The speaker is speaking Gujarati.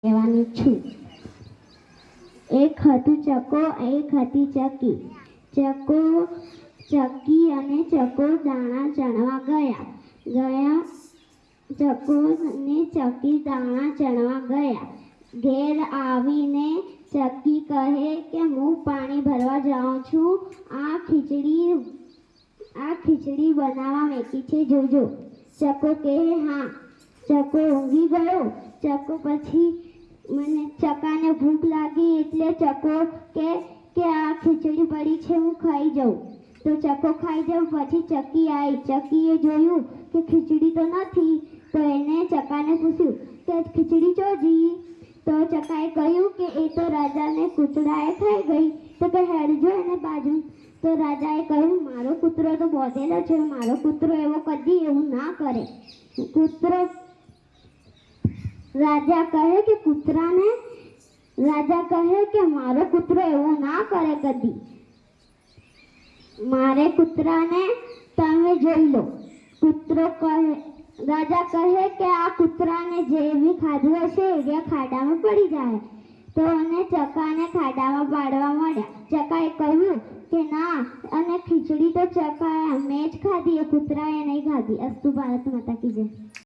કહેવાની છું। એક હતું ચકો, એક હતી ચકી। ચકી અને ચકો દાણા ચણવા ગયા। ચકો અને ચકી દાણા ચણવા ગયા। ઘેર આવીને ચકી કહે કે હું પાણી ભરવા જાઉં છું, આ ખીચડી બનાવવા મેકી છે, જોજો। ચકો કહે હા। ચકો ઊંઘી ગયો। ચકો પછી મને ચકાને ભૂખ લાગી એટલે ચકો કે આ ખીચડી પડી છે, હું ખાઈ જાઉં। તો ચકો ખાઈ જાઉં પછી ચકી આવી। ચકીએ જોયું કે ખીચડી તો નથી, તો એને ચકાને પૂછ્યું કે ખીચડી ચોજી? તો ચકાએ કહ્યું કે એ તો રાજાને કૂતરાએ ખાઈ ગઈ, તો કે હેડજો એને બાજુ। તો રાજાએ કહ્યું મારો કૂતરો તો બોધેલો છે, મારો કૂતરો એવો કદી એવું ના કરે। રાજા કહે કે મારો કૂતરો એવો ના કરે કદી, મારે કૂતરાને તમે જોઈ લો। રાજા કહે કે આ કૂતરાને જેવી ખાધું હશે એ ખાડામાં પડી જાય। તો અને ચકાને ખાડામાં પાડવા માંડ્યા। ચકાએ કહ્યું કે ના, અને ખીચડી તો મેં જ ખાધી, એ કૂતરાએ નહીં ખાધી। અસ્તુ ભારત માતા કી જય।